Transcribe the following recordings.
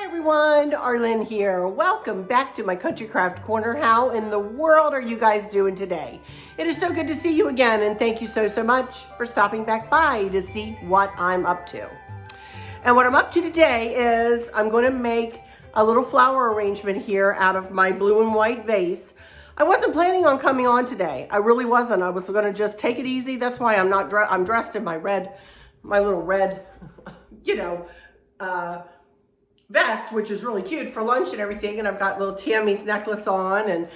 Everyone, Arlene here. Welcome back to my Country Craft Corner. How in the world are you guys doing today? It is so good to see you again, and thank you so much for stopping back by to see what I'm up to. And what I'm up to today is I'm going to make a little flower arrangement here out of my blue and white vase. I wasn't planning on coming on today. I really wasn't. I was going to just take it easy. That's why I'm dressed in my little red, vest, which is really cute for lunch and everything. And I've got little Tammy's necklace on, and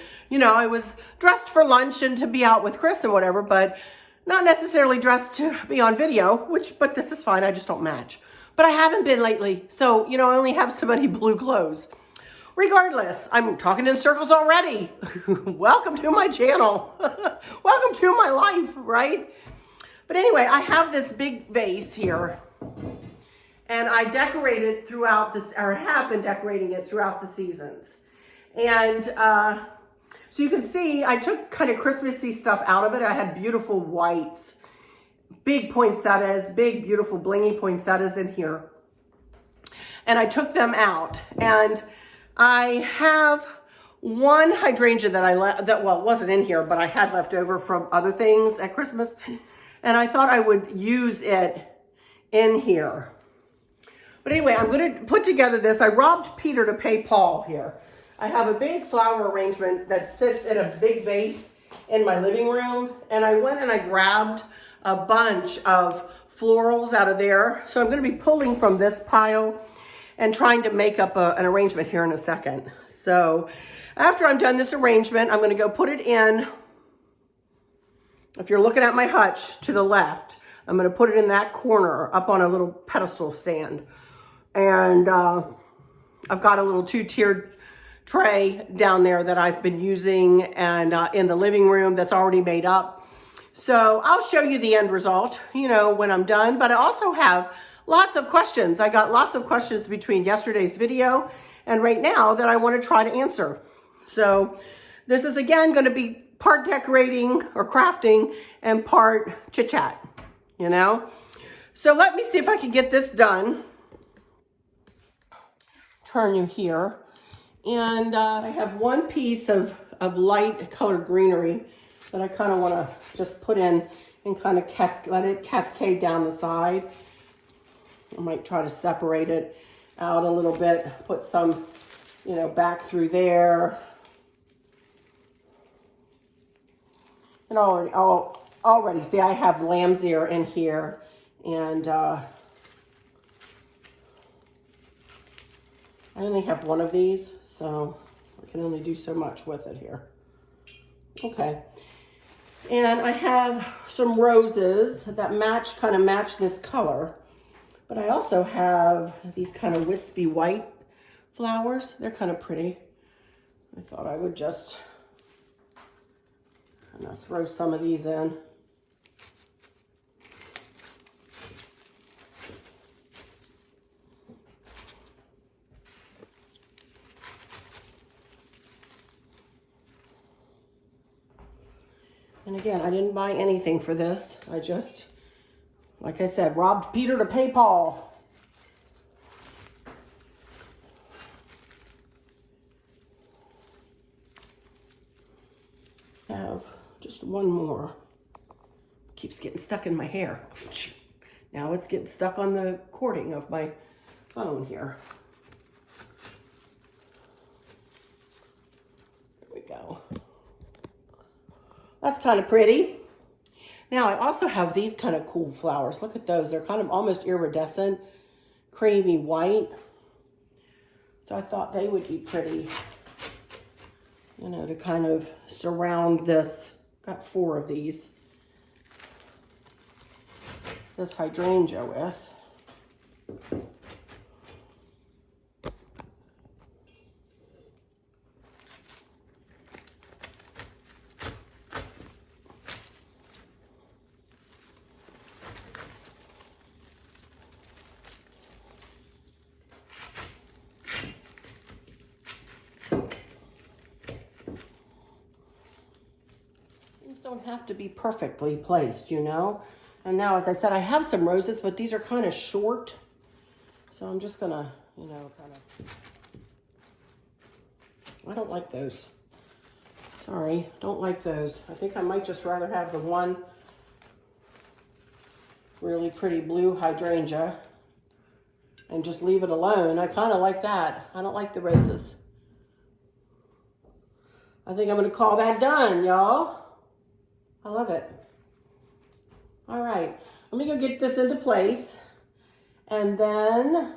I was dressed for lunch and to be out with Chris and whatever, but not necessarily dressed to be on video, but this is fine. I just don't match. But I haven't been lately. So, I only have so many blue clothes. Regardless, I'm talking in circles already. Welcome to my channel. Welcome to my life, right? But anyway, I have this big vase here, and I decorated throughout this, or have been decorating it throughout the seasons. And so you can see, I took kind of Christmassy stuff out of it. I had beautiful whites, big poinsettias, big, beautiful blingy poinsettias in here. And I took them out. And I have one hydrangea that wasn't in here, but I had left over from other things at Christmas. And I thought I would use it in here. But anyway, I'm going to put together this. I robbed Peter to pay Paul here. I have a big flower arrangement that sits in a big vase in my living room. And I went and I grabbed a bunch of florals out of there. So I'm going to be pulling from this pile and trying to make up an arrangement here in a second. So after I'm done this arrangement, I'm going to go put it in. If you're looking at my hutch to the left, I'm going to put it in that corner up on a little pedestal stand. And I've got a little 2-tiered tray down there that I've been using, and in the living room that's already made up. So I'll show you the end result, when I'm done. But I also have lots of questions. I got lots of questions between yesterday's video and right now that I want to try to answer. So this is, again, going to be part decorating or crafting and part chit-chat, So let me see if I can get this done. Turn you here. And I have one piece of light colored greenery that I kind of want to just put in and kind of let it cascade down the side. I might try to separate it out a little bit, put some, back through there. And already see, I have lamb's ear in here, and I only have one of these, so I can only do so much with it here. Okay. And I have some roses that kind of match this color. But I also have these kind of wispy white flowers. They're kind of pretty. I thought I would just throw some of these in. And again, I didn't buy anything for this. I just, like I said, robbed Peter to pay Paul. I have just one more. Keeps getting stuck in my hair. Now it's getting stuck on the cording of my phone here. There we go. That's kind of pretty. Now I also have these kind of cool flowers. Look at those. They're kind of almost iridescent, creamy white. So I thought they would be pretty, to kind of surround this. Got 4 of these. This hydrangea with. Don't have to be perfectly placed, And now, as I said, I have some roses, but these are kind of short. So I'm just gonna you know, kind of. I don't like those. Sorry, don't like those. I think I might just rather have the one really pretty blue hydrangea and just leave it alone. I kind of like that. I don't like the roses. I think I'm going to call that done, y'all. I love it. All right, let me go get this into place, and then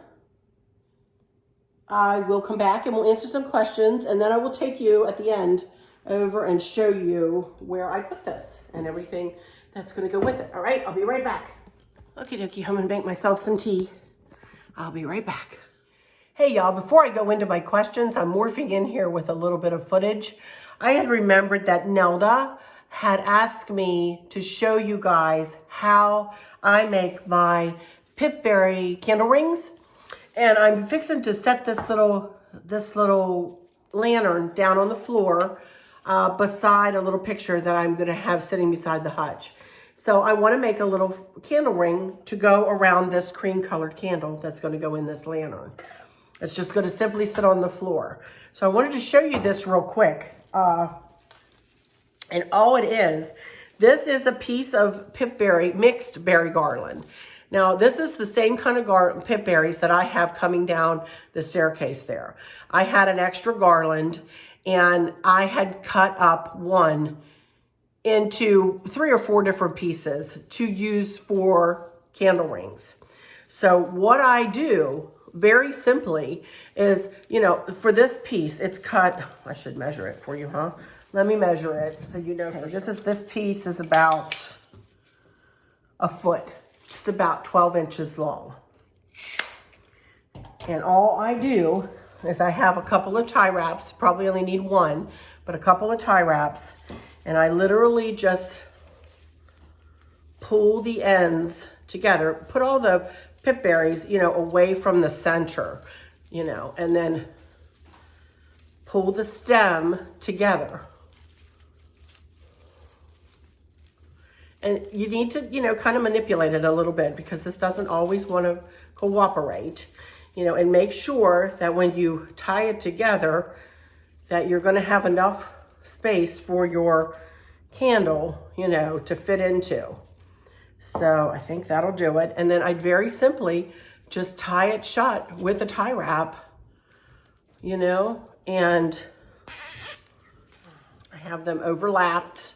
I will come back and we'll answer some questions, and then I will take you at the end over and show you where I put this and everything that's going to go with it. All right, I'll be right back. Okie dokie, I'm going to make myself some tea. I'll be right back. Hey y'all, before I go into my questions, I'm morphing in here with a little bit of footage. I had remembered that Nelda had asked me to show you guys how I make my pipberry candle rings. And I'm fixing to set this little lantern down on the floor beside a little picture that I'm going to have sitting beside the hutch. So I want to make a little candle ring to go around this cream colored candle that's going to go in this lantern. It's just going to simply sit on the floor. So I wanted to show you this real quick. And all it is, this is a piece of mixed berry garland. Now, this is the same kind of pip berries that I have coming down the staircase there. I had an extra garland, and I had cut up one into 3 or 4 different pieces to use for candle rings. So what I do very simply is, you know, for this piece, it's cut, I should measure it for you, huh? Let me measure it so you know. Okay, this piece is about a foot, just about 12 inches long. And all I do is I have a couple of tie wraps, probably only need one, but a couple of tie wraps, and I literally just pull the ends together, put all the pip berries, you know, away from the center, you know, and then pull the stem together. And you need to, you know, kind of manipulate it a little bit because this doesn't always want to cooperate, you know, and make sure that when you tie it together that you're going to have enough space for your candle, you know, to fit into. So I think that'll do it. And then I'd very simply just tie it shut with a tie wrap, you know, and I have them overlapped.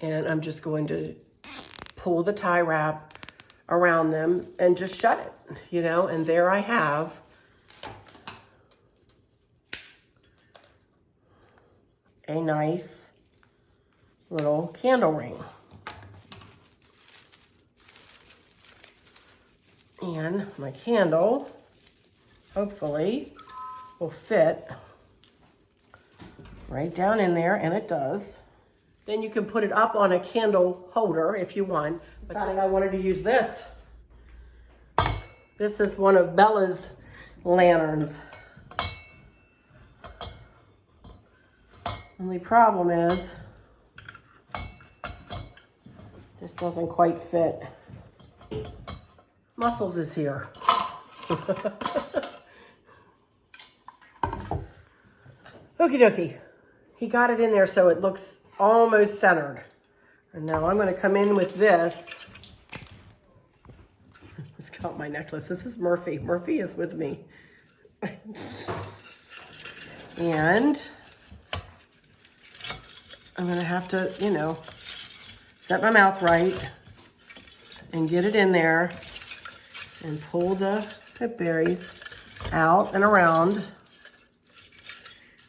And I'm just going to pull the tie wrap around them and just shut it, you know, and there I have a nice little candle ring. And my candle, hopefully, will fit right down in there, and it does. Then you can put it up on a candle holder if you want. But I wanted to use this. This is one of Bella's lanterns. Only problem is, this doesn't quite fit. Muscles is here. Okie dokie. He got it in there so it looks almost centered. And now I'm going to come in with this. It's got my necklace. This is Murphy. Murphy is with me. And I'm going to have to, you know, set my mouth right and get it in there and pull the pip berries out and around.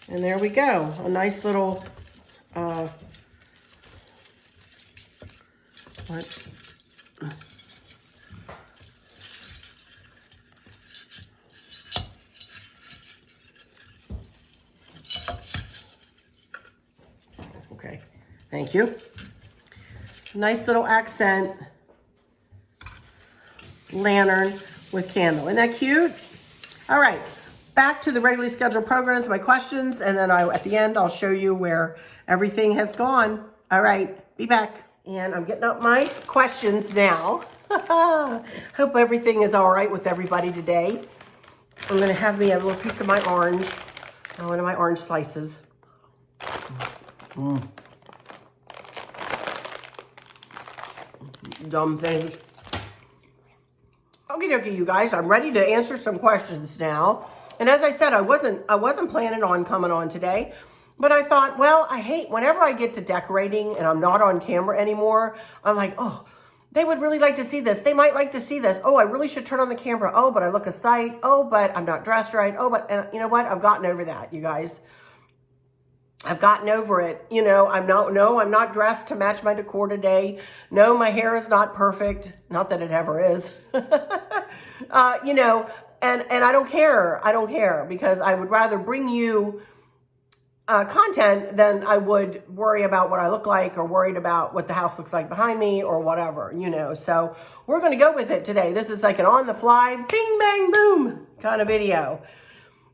And there we go. A nice little Okay, thank you. Nice little accent lantern with candle. Isn't that cute? All right, back to the regularly scheduled programs, my questions, and then at the end, I'll show you where everything has gone. All right, be back. And I'm getting up my questions now. Hope everything is all right with everybody today. I'm going to have me a little piece of my orange, one of my orange slices. Dumb things. Okay, you guys, I'm ready to answer some questions now. And as I said, I wasn't planning on coming on today, but I thought, well, I hate whenever I get to decorating and I'm not on camera anymore. I'm like, oh, they would really like to see this. They might like to see this. Oh, I really should turn on the camera. Oh, but I look a sight. Oh, but I'm not dressed right. Oh, but and you know what? I've gotten over that, you guys. I've gotten over it. You know, I'm not dressed to match my decor today. No, my hair is not perfect. Not that it ever is. You know, and I don't care. I don't care because I would rather bring you content than I would worry about what I look like or worried about what the house looks like behind me or whatever, you know. So we're going to go with it today. This is like an on the fly, bing, bang, boom kind of video.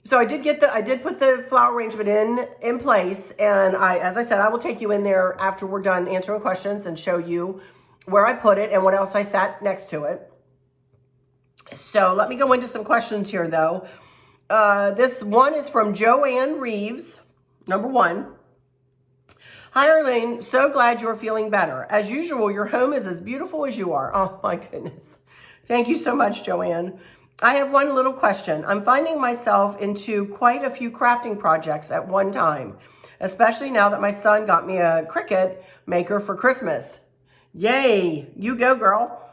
So I did put the flower arrangement in place. And as I said, I will take you in there after we're done answering questions and show you where I put it and what else I sat next to it. So let me go into some questions here though. This one is from Joanne Reeves. Number 1, hi Arlene, so glad you're feeling better. As usual, your home is as beautiful as you are. Oh my goodness. Thank you so much, Joanne. I have one little question. I'm finding myself into quite a few crafting projects at one time, especially now that my son got me a Cricut maker for Christmas. Yay, you go girl.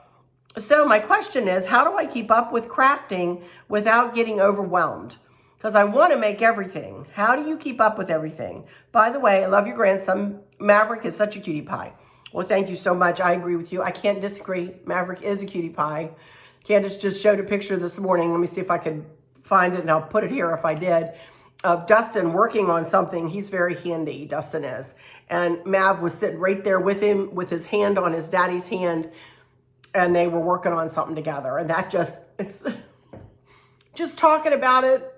So my question is, how do I keep up with crafting without getting overwhelmed? Because I want to make everything. How do you keep up with everything? By the way, I love your grandson. Maverick is such a cutie pie. Well, thank you so much. I agree with you. I can't disagree. Maverick is a cutie pie. Candace just showed a picture this morning. Let me see if I could find it, and I'll put it here if I did, of Dustin working on something. He's very handy, Dustin is. And Mav was sitting right there with him with his hand on his daddy's hand, and they were working on something together. And that it's just talking about it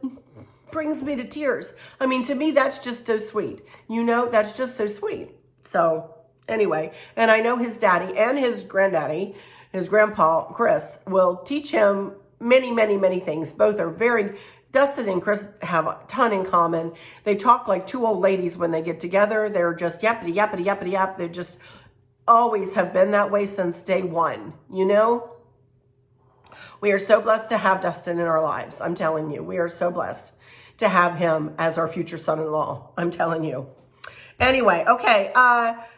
brings me to tears. I mean, to me, that's just so sweet. You know, that's just so sweet. So anyway, and I know his daddy and his granddaddy, his grandpa, Chris, will teach him many, many, many things. Both are Dustin and Chris have a ton in common. They talk like two old ladies when they get together. They're just yappity, yappity, yappity, yap. They just always have been that way since day one, you know? We are so blessed to have Dustin in our lives. I'm telling you, we are so blessed to have him as our future son-in-law. I'm telling you. Anyway, okay.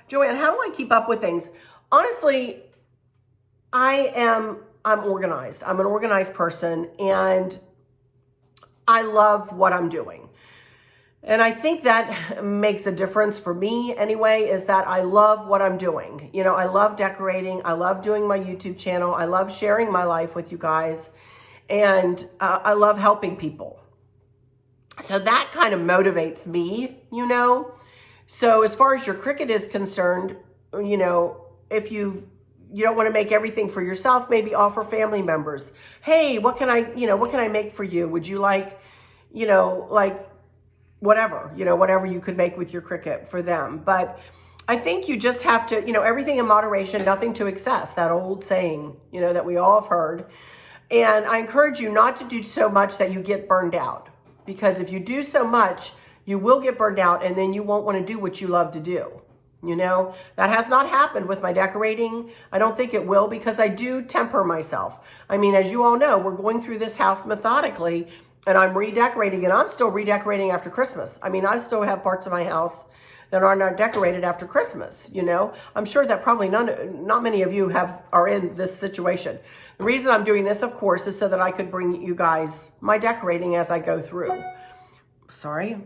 Joanne, how do I keep up with things? Honestly, I'm organized. I'm an organized person and I love what I'm doing. And I think that makes a difference for me anyway, is that I love what I'm doing. You know, I love decorating. I love doing my YouTube channel. I love sharing my life with you guys. And I love helping people. So that kind of motivates me, you know. So as far as your Cricut is concerned, you know, if you don't want to make everything for yourself, maybe offer family members. Hey, what can I make for you? Would you like, like whatever, whatever you could make with your Cricut for them. But I think you just have to, everything in moderation, nothing to excess, that old saying, that we all have heard. And I encourage you not to do so much that you get burned out. Because if you do so much, you will get burned out and then you won't want to do what you love to do. That has not happened with my decorating. I don't think it will because I do temper myself. I mean, as you all know, we're going through this house methodically and I'm redecorating and I'm still redecorating after Christmas. I mean, I still have parts of my house that are not decorated after Christmas, I'm sure that probably not many of you are in this situation. The reason I'm doing this, of course, is so that I could bring you guys my decorating as I go through. Sorry,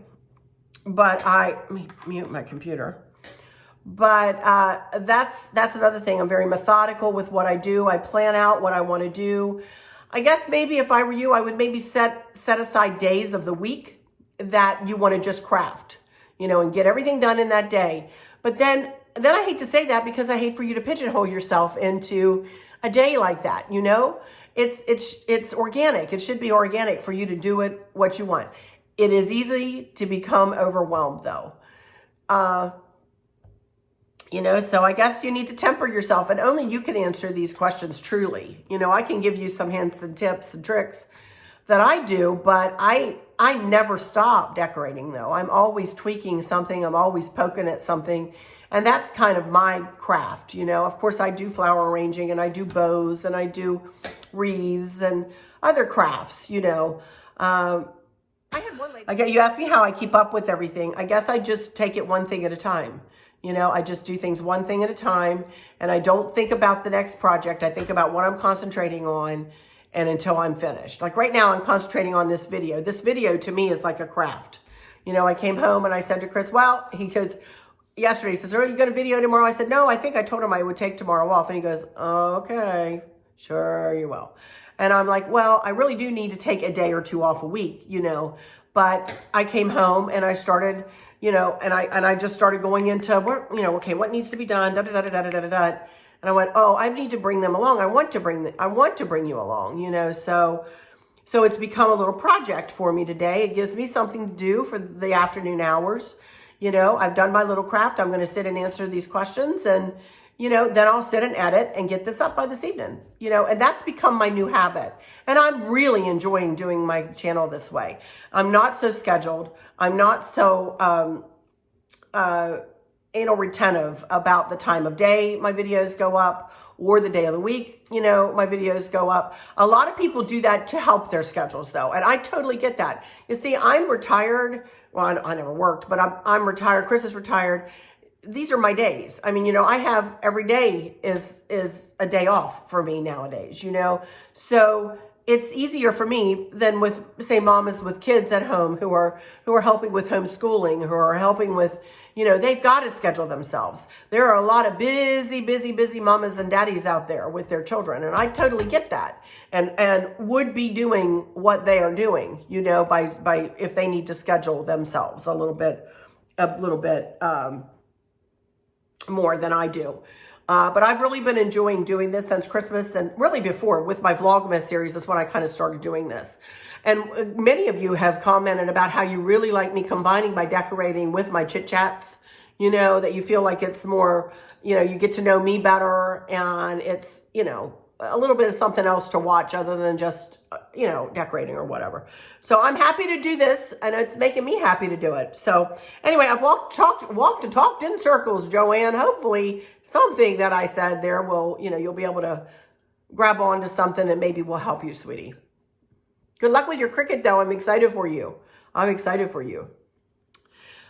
but let me mute my computer. But that's another thing. I'm very methodical with what I do. I plan out what I want to do. I guess maybe if I were you, I would maybe set aside days of the week that you want to just craft, and get everything done in that day. But then I hate to say that because I hate for you to pigeonhole yourself into a day like that, It's organic. It should be organic for you to do it what you want. It is easy to become overwhelmed though. So I guess you need to temper yourself and only you can answer these questions truly. I can give you some hints and tips and tricks that I do, but I never stop decorating though. I'm always tweaking something. I'm always poking at something. And that's kind of my craft, you know. Of course, I do flower arranging and I do bows and I do wreaths and other crafts, you know. I had one lady. You asked me how I keep up with everything. I guess I just take it one thing at a time. You know, I just do things one thing at a time, and I don't think about the next project. I think about what I'm concentrating on, and until I'm finished. Like right now, I'm concentrating on this video. This video to me is like a craft. You know, I came home and I said to Chris, well, he goes, yesterday, he says, are you going to video tomorrow? I said, no, I think I told him I would take tomorrow off. And he goes, oh, okay, sure you will. And I'm like, well, I really do need to take a day or two off a week, you know. But I came home and I started, you know, and I just started going into work, you know, okay, what needs to be done, da da da da da da da da. And I went, oh, I need to bring them along. I want to bring you along, you know. So it's become a little project for me today. It gives me something to do for the afternoon hours. You know, I've done my little craft. I'm going to sit and answer these questions, and you know, then I'll sit and edit and get this up by this evening, you know, and that's become my new habit. And I'm really enjoying doing my channel this way. I'm not so scheduled. I'm not so anal retentive about the time of day my videos go up or the day of the week, you know, my videos go up. A lot of people do that to help their schedules though. And I totally get that. You see, I'm retired. Well, I never worked, but I'm retired. Chris is retired. These are my days. I mean, you know, I have every day is a day off for me nowadays, you know, so it's easier for me than with, say, mamas with kids at home who are helping with homeschooling, who are helping with, you know, they've got to schedule themselves. There are a lot of busy mamas and daddies out there with their children, and I totally get that, and would be doing what they are doing, you know, by if they need to schedule themselves a little bit more than I do. But I've really been enjoying doing this since Christmas, and really before with my Vlogmas series. That's when I kind of started doing this. And many of you have commented about how you really like me combining my decorating with my chit chats, you know, that you feel like it's more, you know, you get to know me better, and it's, you know, a little bit of something else to watch other than just, you know, decorating or whatever. So I'm happy to do this, and it's making me happy to do it. So anyway, I've walked and talked in circles, Joanne. Hopefully something that I said there will, you know, you'll be able to grab onto something and maybe will help you, sweetie. Good luck with your cricket, though. I'm excited for you. I'm excited for you.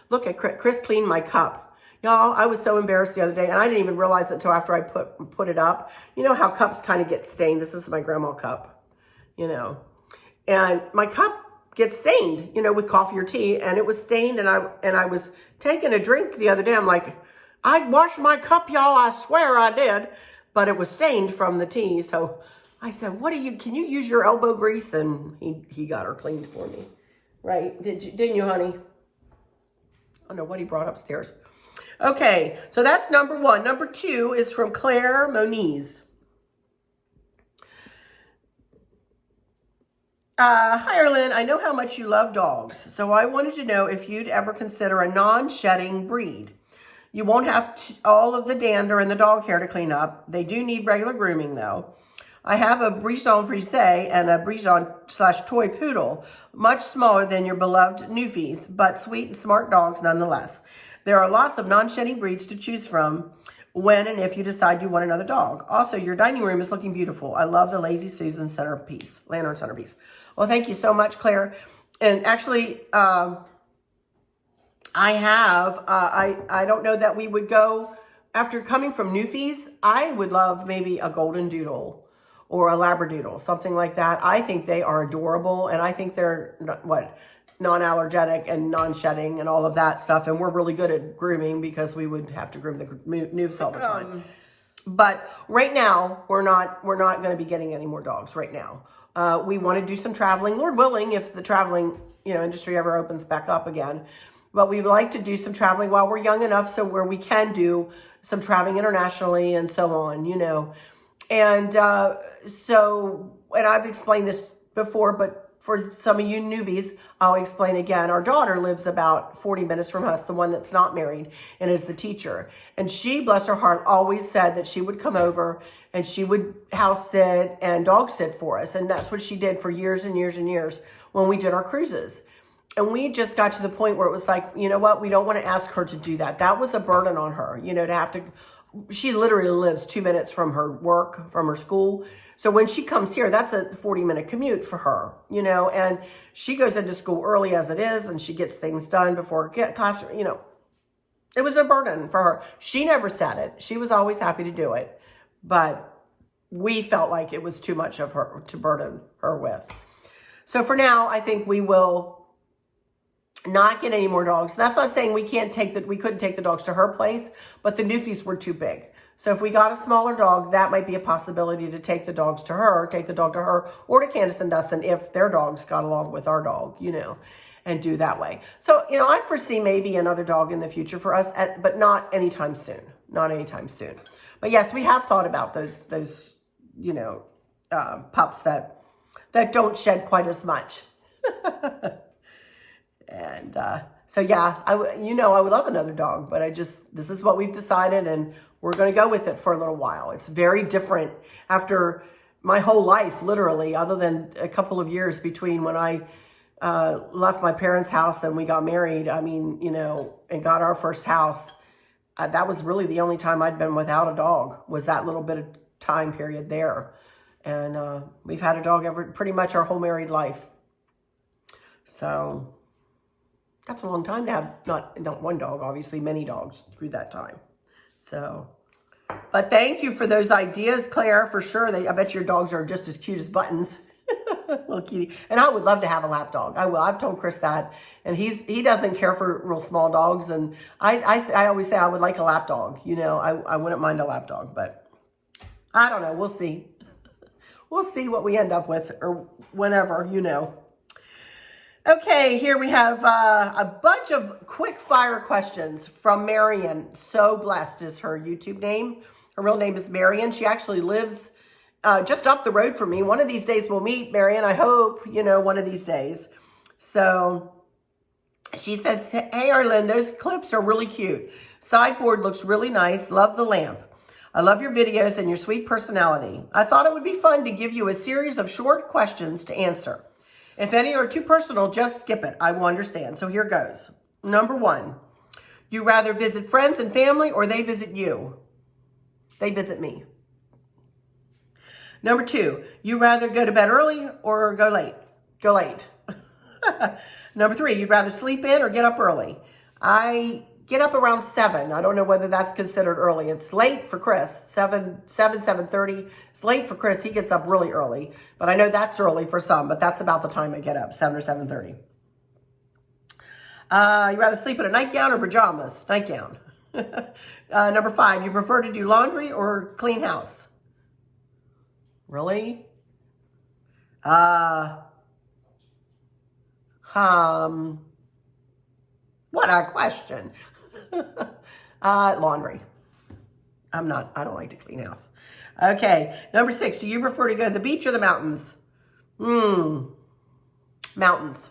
Look at Chris cleaned my cup. Y'all, I was so embarrassed the other day, and I didn't even realize it until after I put it up. You know how cups kind of get stained. This is my grandma cup, you know. And my cup gets stained, you know, with coffee or tea, and it was stained, and I was taking a drink the other day. I'm like, I washed my cup, y'all. I swear I did. But it was stained from the tea. So I said, can you use your elbow grease? And he got her cleaned for me. Right? Didn't you, honey? I don't know what he brought upstairs. Okay, so that's number one. Number two is from Claire Moniz. Hi, Erlyn. I know how much you love dogs, so I wanted to know if you'd ever consider a non-shedding breed. You won't have all of the dander and the dog hair to clean up. They do need regular grooming, though. I have a Bichon Frise and a Bichon/toy poodle, much smaller than your beloved Newfies, but sweet and smart dogs nonetheless. There are lots of non-shedding breeds to choose from when and if you decide you want another dog. Also, your dining room is looking beautiful. I love the Lazy Susan lantern centerpiece. Well, thank you so much, Claire. And actually, I don't know that we would go, after coming from Newfies, I would love maybe a golden doodle or a labradoodle, something like that. I think they are adorable, and I think they're, non-allergenic and non-shedding and all of that stuff. And we're really good at grooming because we would have to groom the Newfs all the time. But right now, we're not going to be getting any more dogs right now. We want to do some traveling, Lord willing, if the traveling, you know, industry ever opens back up again. But we'd like to do some traveling while we're young enough, so where we can do some traveling internationally and so on, you know. And and I've explained this before, but for some of you newbies, I'll explain again. Our daughter lives about 40 minutes from us, the one that's not married and is the teacher. And she, bless her heart, always said that she would come over and she would house sit and dog sit for us. And that's what she did for years and years and years when we did our cruises. And we just got to the point where it was like, you know what? We don't want to ask her to do that. That was a burden on her, to have to. She literally lives 2 minutes from her work, from her school. So when she comes here, that's a 40-minute commute for her, and she goes into school early as it is, and she gets things done before class, It was a burden for her. She never said it. She was always happy to do it. But we felt like it was too much of her to burden her with. So for now, I think we will not get any more dogs. That's not saying we couldn't take the dogs to her place, but the Newfies were too big. So if we got a smaller dog, that might be a possibility to take the dog to her, or to Candace and Dustin if their dogs got along with our dog, and do that way. So, I foresee maybe another dog in the future for us, but not anytime soon. Not anytime soon. But yes, we have thought about those pups that don't shed quite as much. And so, yeah, I would love another dog, but this is what we've decided, and we're going to go with it for a little while. It's very different after my whole life, literally, other than a couple of years between when I left my parents' house and we got married, and got our first house. That was really the only time I'd been without a dog, was that little bit of time period there. And we've had a dog pretty much our whole married life. So that's a long time to have not one dog, obviously many dogs through that time. So, but thank you for those ideas, Claire, for sure. I bet your dogs are just as cute as buttons. Little cutie. And I would love to have a lap dog. I will. I've told Chris that. And he doesn't care for real small dogs. And I always say I would like a lap dog. I wouldn't mind a lap dog, but I don't know. We'll see. We'll see what we end up with, or whenever, Okay, here we have a bunch of quick fire questions from Marion. So Blessed is her YouTube name. Her real name is Marion. She actually lives just up the road from me. One of these days we'll meet, Marion. I hope, one of these days. So she says, hey, Arlene, those clips are really cute. Sideboard looks really nice. Love the lamp. I love your videos and your sweet personality. I thought it would be fun to give you a series of short questions to answer. If any are too personal, just skip it. I will understand. So here goes. Number 1, you rather visit friends and family, or they visit you? They visit me. Number 2, you rather go to bed early or go late? Go late. Number 3, you'd rather sleep in or get up early? I get up around 7. I don't know whether that's considered early. It's late for Chris, 7:30. It's late for Chris. He gets up really early, but I know that's early for some, but that's about the time I get up, 7 or 7:30. You rather sleep in a nightgown or pajamas? Nightgown. Number 5, you prefer to do laundry or clean house? Really? What a question. Laundry. I don't like to clean house. Okay. Number 6, do you prefer to go to the beach or the mountains? Mountains.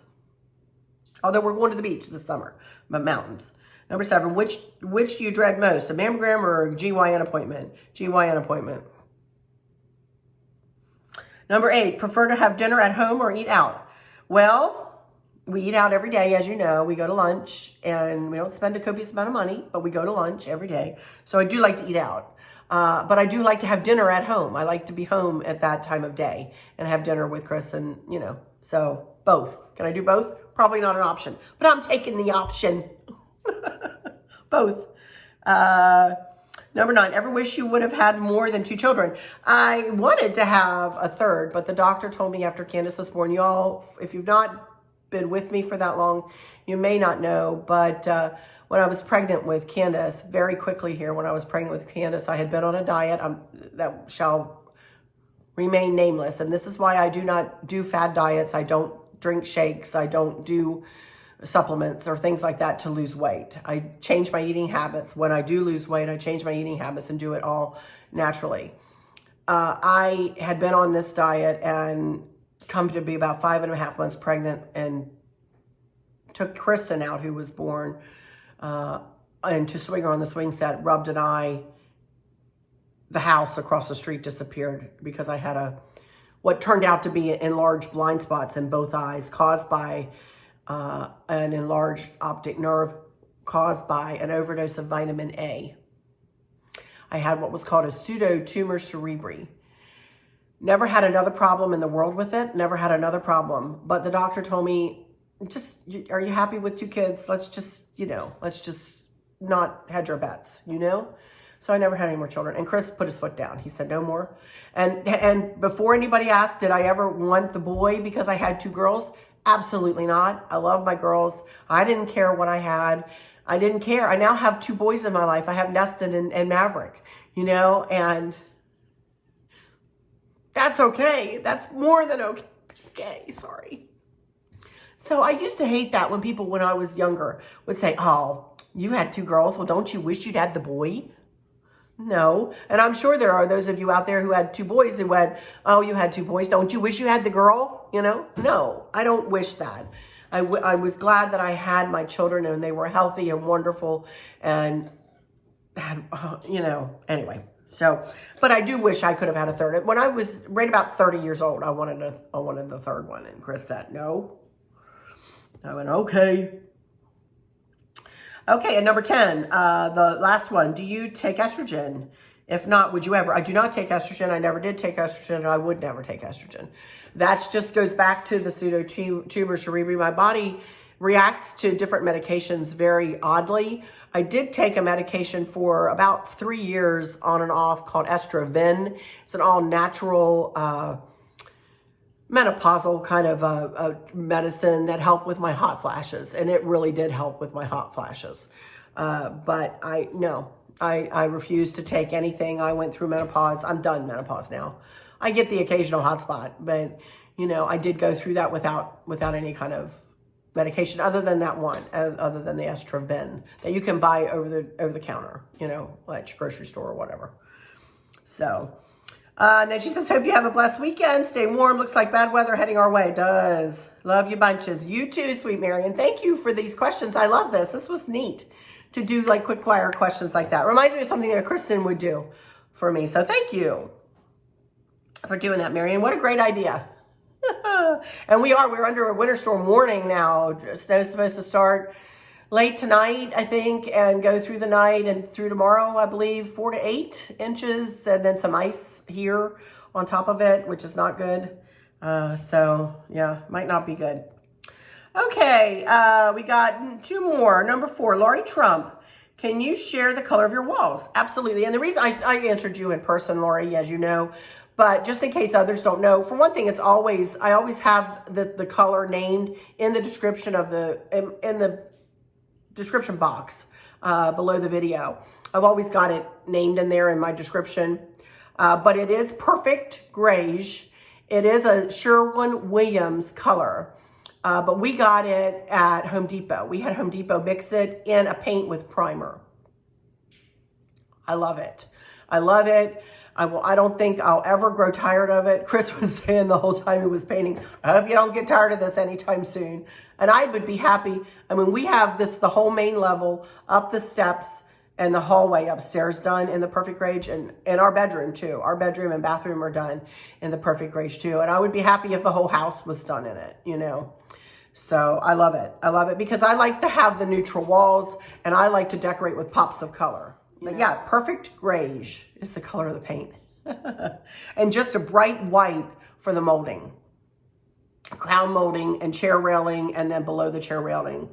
Although we're going to the beach this summer, but mountains. Number 7, which do you dread most? A mammogram or a GYN appointment? GYN appointment. Number 8, prefer to have dinner at home or eat out? Well, we eat out every day, as you know. We go to lunch, and we don't spend a copious amount of money, but we go to lunch every day. So I do like to eat out. But I do like to have dinner at home. I like to be home at that time of day and have dinner with Chris and, so both. Can I do both? Probably not an option, but I'm taking the option. Both. Number 9, ever wish you would have had more than 2 children? I wanted to have a third, but the doctor told me after Candace was born, y'all, if you've not been with me for that long, you may not know, but when I was pregnant with Candace, very quickly here, when I was pregnant with Candace, I had been on a diet that shall remain nameless, and this is why I do not do fad diets. I don't drink shakes. I don't do supplements or things like that to lose weight. I change my eating habits. When I do lose weight, I change my eating habits and do it all naturally. I had been on this diet, and come to be about 5.5 months pregnant and took Kristen out, who was born, and to swing her on the swing set, rubbed an eye. The house across the street disappeared because I had what turned out to be enlarged blind spots in both eyes caused by an enlarged optic nerve caused by an overdose of vitamin A. I had what was called a pseudotumor cerebri. Never had another problem in the world with it. Never had another problem. But the doctor told me, are you happy with 2 kids? Let's just not hedge our bets, So I never had any more children. And Chris put his foot down. He said, no more. And before anybody asked, did I ever want the boy because I had 2 girls? Absolutely not. I love my girls. I didn't care what I had. I didn't care. I now have 2 boys in my life. I have Neston and Maverick, and that's okay. That's more than okay. Okay, sorry. So I used to hate that when people, when I was younger, would say, oh, you had 2 girls. Well, don't you wish you'd had the boy? No. And I'm sure there are those of you out there who had 2 boys who went, oh, you had 2 boys. Don't you wish you had the girl? No, I don't wish that. I was glad that I had my children and they were healthy and wonderful and had, anyway. So, but I do wish I could have had a third. When I was right about 30 years old, I wanted the third one. And Chris said, no. I went, okay. Okay, and number 10, the last one. Do you take estrogen? If not, would you ever? I do not take estrogen. I never did take estrogen, and I would never take estrogen. That just goes back to the pseudotumor cerebri. My body reacts to different medications very oddly. I did take a medication for about 3 years on and off called Estroven. It's an all-natural menopausal kind of a medicine that helped with my hot flashes. And it really did help with my hot flashes. But I refuse to take anything. I went through menopause. I'm done menopause now. I get the occasional hot spot, but I did go through that without any kind of medication other than that one, other than the Estroven that you can buy over the counter, at your grocery store or whatever. So, and then she says, hope you have a blessed weekend. Stay warm. Looks like bad weather heading our way. Does. Love you bunches. You too, sweet Mary. And thank you for these questions. I love this. This was neat to do like quick fire questions like that. Reminds me of something that Kristen would do for me. So thank you for doing that, Marion. What a great idea. And we're under a winter storm warning now. Snow's supposed to start late tonight, I think, and go through the night and through tomorrow, I believe, 4 to 8 inches, and then some ice here on top of it, which is not good. So yeah, might not be good. Okay, we got 2 more. Number 4, Laurie Trump. Can you share the color of your walls? Absolutely. And the reason I answered you in person, Laurie, as you know, but just in case others don't know, for one thing, I always have the color named in the description of in the description box below the video. I've always got it named in there in my description. But it is perfect grayish. It is a Sherwin-Williams color. But we got it at Home Depot. We had Home Depot mix it in a paint with primer. I love it. I love it. I don't think I'll ever grow tired of it. Chris was saying the whole time he was painting, I hope you don't get tired of this anytime soon. And I would be happy. I mean, we have the whole main level, up the steps, and the hallway upstairs done in the perfect grade, and our bedroom too. Our bedroom and bathroom are done in the perfect grade too. And I would be happy if the whole house was done in it, So I love it. I love it because I like to have the neutral walls, and I like to decorate with pops of color. But yeah, perfect grayish is the color of the paint. And just a bright white for the molding. Crown molding and chair railing, and then below the chair railing.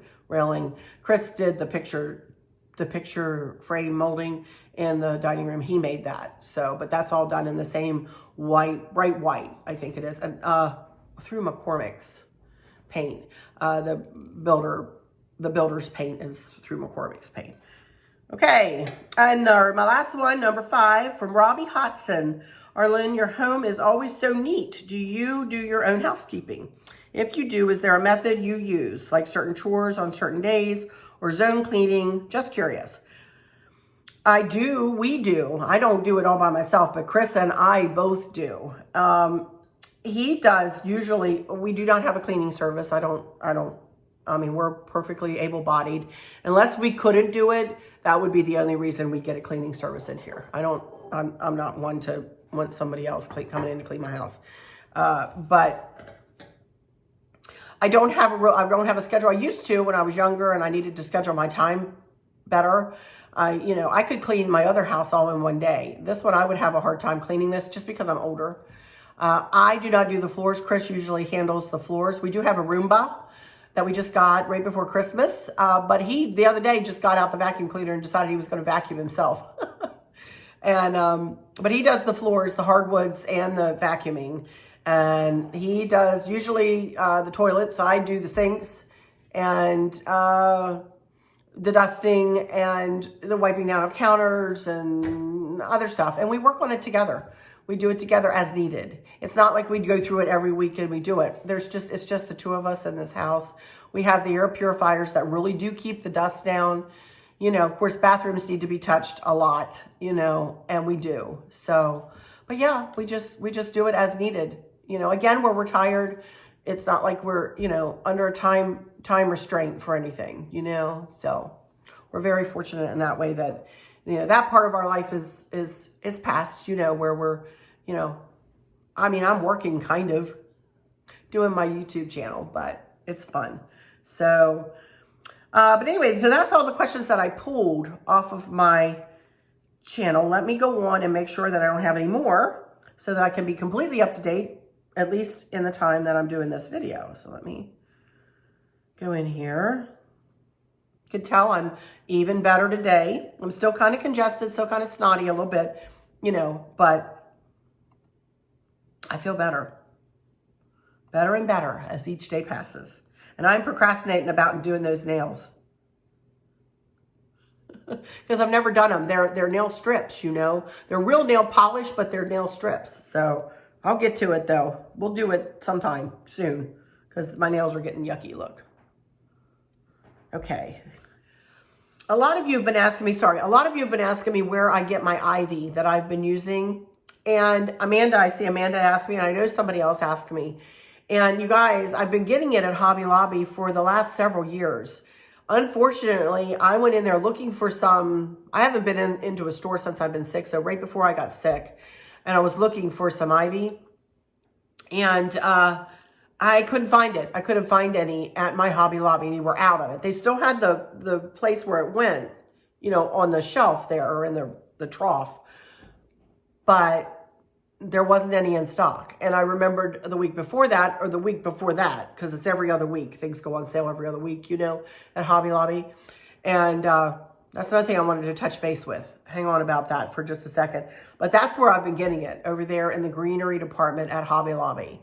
Chris did the picture frame molding in the dining room. He made that. So, but that's all done in the same white, bright white, I think it is. And through McCormick's paint. The builder's paint is through McCormick's paint. Okay, and my last one, number 5, from Robbie Hodson. Arlen, your home is always so neat. Do you do your own housekeeping? If you do, is there a method you use, like certain chores on certain days or zone cleaning? Just curious. I do, we do. I don't do it all by myself, but Chris and I both do. he does usually. We do not have a cleaning service. I mean, we're perfectly able-bodied. Unless we couldn't do it, that would be the only reason we get a cleaning service in here. I'm not one to want somebody else coming in to clean my house. But I don't have a schedule. I used to when I was younger and I needed to schedule my time better. I could clean my other house all in one day. This one, I would have a hard time cleaning this just because I'm older. I do not do the floors. Chris usually handles the floors. We do have a Roomba that we just got right before Christmas. But he, the other day, just got out the vacuum cleaner and decided he was going to vacuum himself. But he does the floors, the hardwoods, and the vacuuming. And he does usually the toilets. I do the sinks and the dusting and the wiping down of counters and other stuff. And we work on it together. We do it together as needed. It's not like we go through it every week and we do it. It's just the two of us in this house. We have the air purifiers that really do keep the dust down. Of course, bathrooms need to be touched a lot, and we do. So, but yeah, we just do it as needed. Again, we're retired. It's not like we're, under a time restraint for anything, So we're very fortunate in that way that, that part of our life is past, where we're, I'm working kind of doing my YouTube channel, but it's fun. So, but anyway, so that's all the questions that I pulled off of my channel. Let me go on and make sure that I don't have any more so that I can be completely up to date, at least in the time that I'm doing this video. So let me go in here. You can tell I'm even better today. I'm still kind of congested, still kind of snotty a little bit, but I feel better. Better and better as each day passes. And I'm procrastinating about doing those nails. Because I've never done them. They're nail strips, They're real nail polish, but they're nail strips. So I'll get to it, though. We'll do it sometime soon. Because my nails are getting yucky, look. Okay. A lot of you have been asking me where I get my ivy that I've been using. And I see Amanda asked me, and I know somebody else asked me. And you guys, I've been getting it at Hobby Lobby for the last several years. Unfortunately, I went in there looking for some. I haven't been into a store since I've been sick, so right before I got sick. And I was looking for some ivy. And I couldn't find it. I couldn't find any at my Hobby Lobby. They were out of it. They still had the place where it went, on the shelf there or in the trough. But there wasn't any in stock. And I remembered the week before that, or the week before that, because it's every other week. Things go on sale every other week, at Hobby Lobby. And that's another thing I wanted to touch base with. Hang on about that for just a second. But that's where I've been getting it, over there in the greenery department at Hobby Lobby.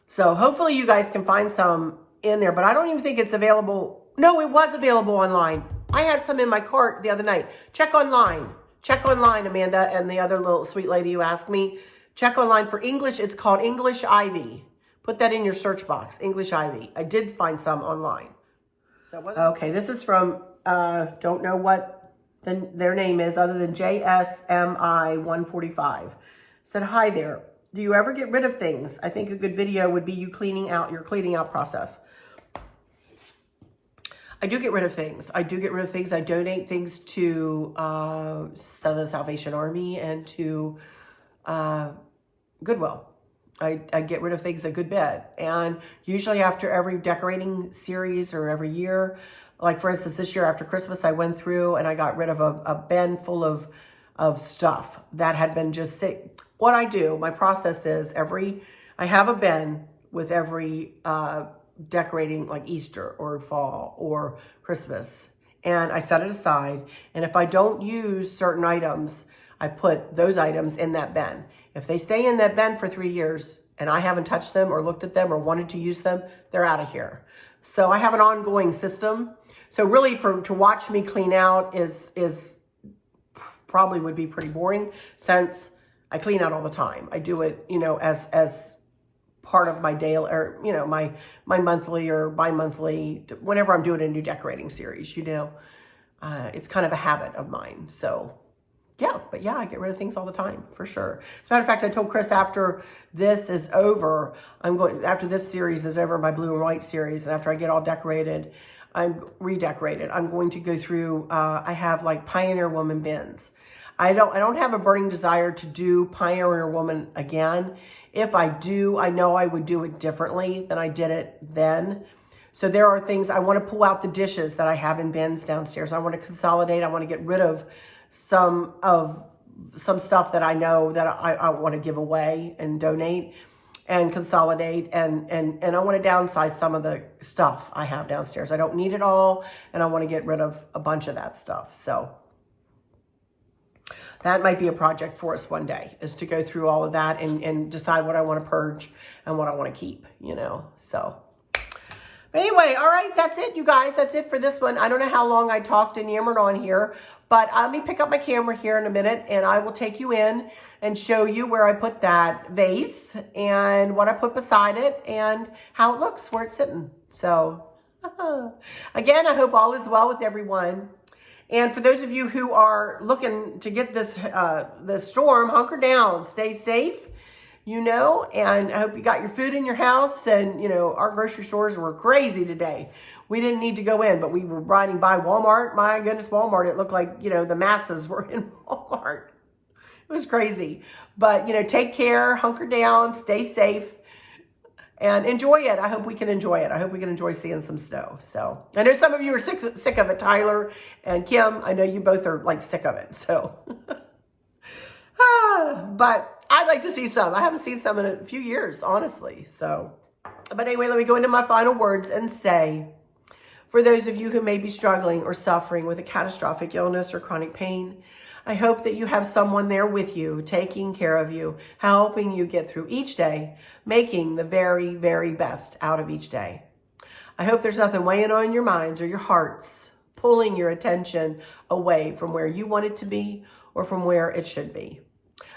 So hopefully you guys can find some in there, but I don't even think it's available. No, it was available online. I had some in my cart the other night. Check online. Check online, Amanda, and the other little sweet lady who asked me. Check online for English. It's called English Ivy. Put that in your search box, English Ivy. I did find some online. Okay, this is from, don't know what their name is other than JSMI145. Said, hi there. Do you ever get rid of things? I think a good video would be you cleaning out your cleaning out process. I do get rid of things. I donate things to the Salvation Army and to Goodwill. I get rid of things a good bit. And usually after every decorating series or every year, like for instance, this year after Christmas, I went through and I got rid of a bin full of stuff that had been just sitting. What I do, my process is I have a bin with every decorating, like Easter or fall or Christmas, and I set it aside. And if I don't use certain items, I put those items in that bin. If they stay in that bin for 3 years and I haven't touched them or looked at them or wanted to use them, they're out of here. So I have an ongoing system. So really to watch me clean out is probably would be pretty boring, since I clean out all the time. I do it, as part of my daily, or, my monthly or bi-monthly, whenever I'm doing a new decorating series, it's kind of a habit of mine. So but yeah, I get rid of things all the time, for sure. As a matter of fact, I told Chris after this is over, after this series is over, my blue and white series, and after I get all decorated, I'm redecorated, I'm going to go through, I have like Pioneer Woman bins. I don't have a burning desire to do Pioneer Woman again. If I do, I know I would do it differently than I did it then. So there are things, I want to pull out the dishes that I have in bins downstairs. I want to consolidate, I want to get rid of some stuff that I know that I want to give away and donate and consolidate, and I want to downsize some of the stuff I have downstairs. I don't need it all, and I want to get rid of a bunch of that stuff. So that might be a project for us one day, is to go through all of that and decide what I want to purge and what I want to keep, you know. So anyway, all right, that's it, you guys. That's it for this one. I don't know how long I talked and yammered on here, but let me pick up my camera here in a minute, and I will take you in and show you where I put that vase and what I put beside it and how it looks where it's sitting. So again, I hope all is well with everyone. And for those of you who are looking to get this the storm, hunker down, stay safe, you know, and I hope you got your food in your house. And, you know, our grocery stores were crazy today. We didn't need to go in, but we were riding by Walmart. My goodness, Walmart, it looked like, you know, the masses were in Walmart. It was crazy. But, you know, take care, hunker down, stay safe, and enjoy it. I hope we can enjoy it. I hope we can enjoy seeing some snow. So I know some of you are sick of it, Tyler and Kim. I know you both are like sick of it. So, but I'd like to see some. I haven't seen some in a few years, honestly. So, but anyway, let me go into my final words and say, for those of you who may be struggling or suffering with a catastrophic illness or chronic pain, I hope that you have someone there with you, taking care of you, helping you get through each day, making the very, very best out of each day. I hope there's nothing weighing on your minds or your hearts, pulling your attention away from where you want it to be or from where it should be.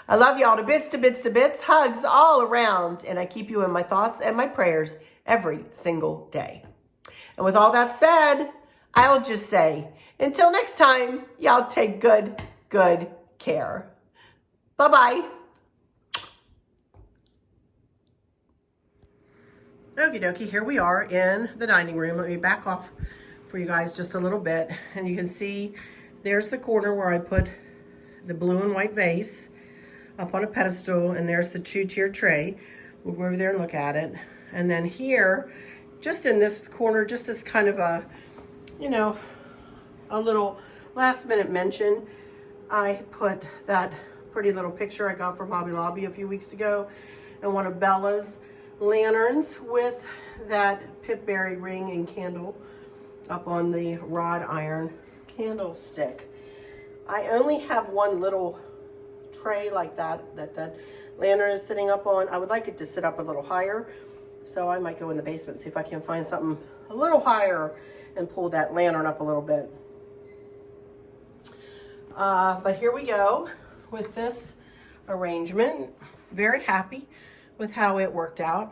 I love y'all to bits, to bits, to bits, hugs all around, and I keep you in my thoughts and my prayers every single day. And with all that said, I'll just say, until next time, y'all take good care. Bye-bye. Okie dokie, here we are in the dining room. Let me back off for you guys just a little bit. And you can see there's the corner where I put the blue and white vase up on a pedestal, and there's the two-tiered tray. We'll go over there and look at it. And then here, just in this corner, just as kind of a, you know, a little last minute mention, I put that pretty little picture I got from Hobby Lobby a few weeks ago, and one of Bella's lanterns with that pipberry ring and candle up on the wrought iron candlestick. I only have one little tray like that lantern is sitting up on. I would like it to sit up a little higher, so I might go in the basement and see if I can find something a little higher and pull that lantern up a little bit. But here we go with this arrangement. Very happy with how it worked out.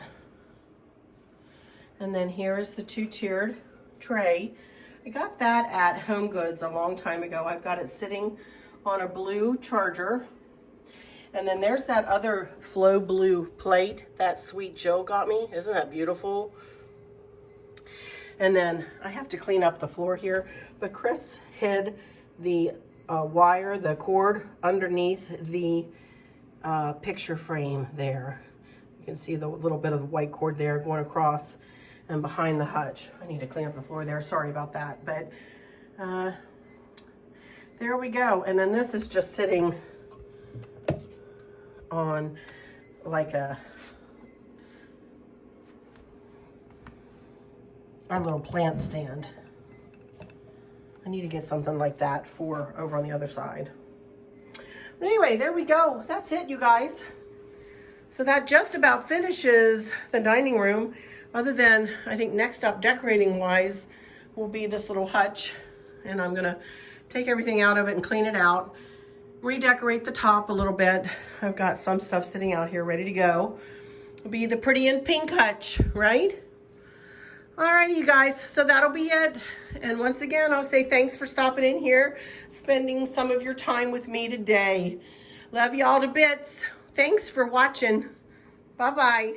And then here is the two-tiered tray. I got that at Home Goods a long time ago. I've got it sitting on a blue charger. And then there's that other flow blue plate that Sweet Jill got me. Isn't that beautiful? And then I have to clean up the floor here, but Chris hid the wire, the cord underneath the picture frame there. You can see the little bit of white cord there going across and behind the hutch. I need to clean up the floor there. Sorry about that, but there we go. And then this is just sitting on like a little plant stand. I need to get something like that for over on the other side. But anyway, there we go. That's it, you guys. So that just about finishes the dining room, other than I think next up decorating wise will be this little hutch, and I'm gonna take everything out of it and clean it out, redecorate the top a little bit. I've got some stuff sitting out here ready to go. It'll be the pretty and pink hutch, right? Alrighty, you guys, so that'll be it. And once again, I'll say thanks for stopping in here, spending some of your time with me today. Love you all to bits. Thanks for watching. Bye-bye.